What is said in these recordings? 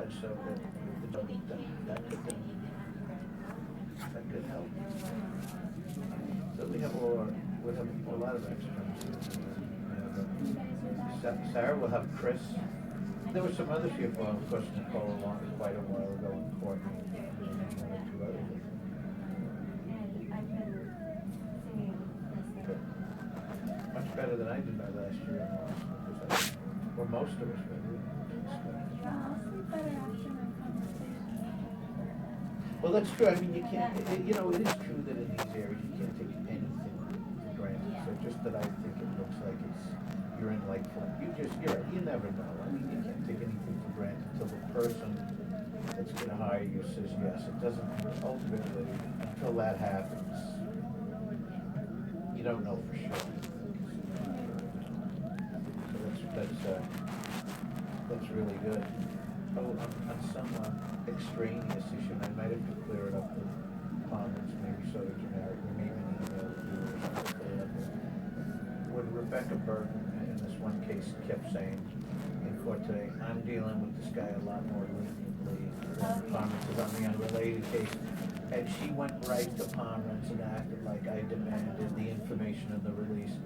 judge, so that that could help. So we have a lot of extras. Sarah will have Chris. There were some others here for, of course, Nicole along quite a while ago in court. One or two others. Much better than I did my last year. Or most of us did. Well, that's true. I mean, you can't, you know, it is true that in these areas you can't take anything for granted. So just that I think it looks like you're in like, you never know. I mean, you can't take anything for granted until the person that's going to hire you says yes. It doesn't, ultimately, until that happens, you don't know for sure. So that's really good. Oh, on some extraneous issue, and I might have to clear it up with comments, maybe sort of generic, maybe an email to you or something. When Rebecca Burton in this one case kept saying in court today, I'm dealing with this guy a lot more leniently than Pomeranz is on the unrelated case. And she went right to Pomeranz and acted like I demanded the information of the release.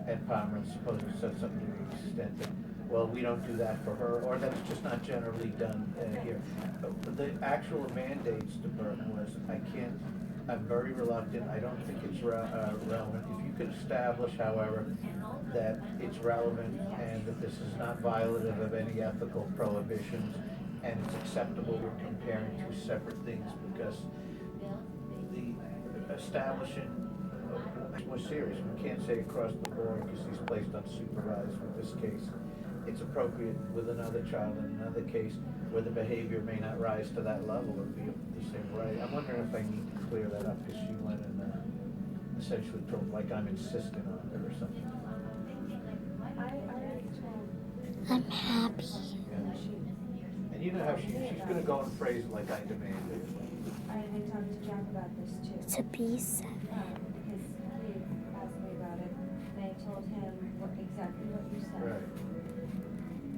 And Pomeranz supposedly said something to the extent that, well, we don't do that for her, or that's just not generally done here. But the actual mandates to Burton was, I'm very reluctant, I don't think it's relevant. If you can establish, however, that it's relevant and that this is not violative of any ethical prohibitions, and it's acceptable, we're comparing two separate things, because the establishing was serious. We can't say across the board because he's placed unsupervised with this case. It's appropriate with another child in another case where the behavior may not rise to that level or be the same right. I'm wondering if I need to clear that up because she went and essentially told like I'm insistent on it or something. I'm happy. Yeah. And you know how she's going to go and phrase it like I demanded. I talked to Jack about this too. It's a B7. Because he asked me about it, and I told him exactly what you said. Right.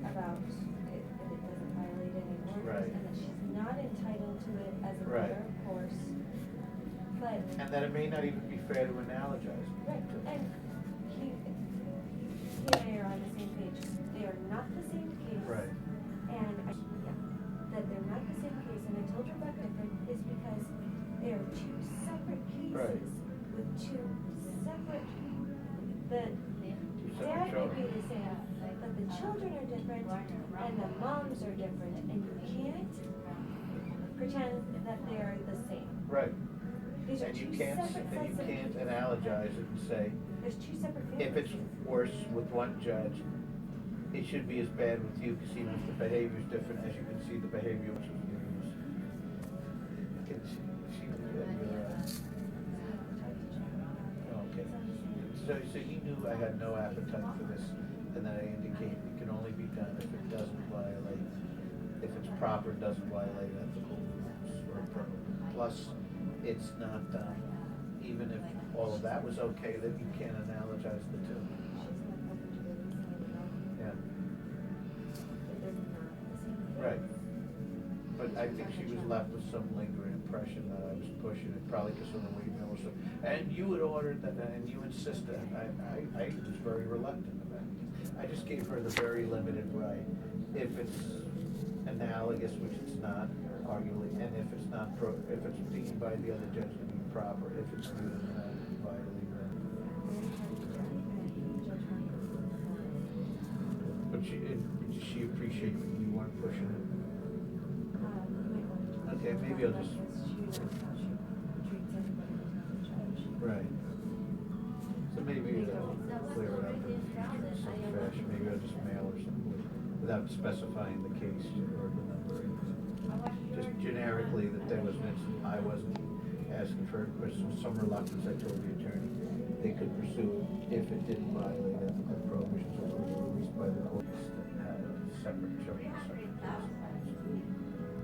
About it, that it doesn't violate any orders, right. And that she's not entitled to it as a right. matter of course. But and that it may not even be fair to analogize. Right. And he and I are on the same page. They are not the same case. Right. And that they're not the same case. And I told Rebecca different is because they are two separate cases right. with two separate. The dad may be the same, but the children are different and the moms are different, and you can't pretend that they're the same. Right. These are and two you can't separate sets of cases. Analogize it and say there's two separate cases. If it's worse with one judge, it should be as bad with you because even if the behavior is different, as you can see, the behavior which was okay. So you knew I had no appetite for this, and that I indicate it can only be done if it doesn't violate, if it's proper, doesn't violate ethical rules or plus it's not, even if all of that was okay, then you can't analogize the two. Yeah. Right. But I think she was left with some lingering impression that I was pushing it, probably because of the way Miller said. And you had ordered that, and you insisted. I was very reluctant about it. I just gave her the very limited right. If it's analogous, which it's not, arguably, and if it's not, if it's deemed by the other judge to be proper, if it's good and not vitally then. But she appreciated that you weren't pushing it. Okay, maybe I'll just. Right. So maybe clear it up in some fashion. Maybe I'll just mail or something without specifying the case or the number. Just generically that there was an incident. I wasn't asking for it, but some reluctance. I told the attorney they could pursue it if it didn't violate ethical prohibitions or was released by the courts that had a separate charge.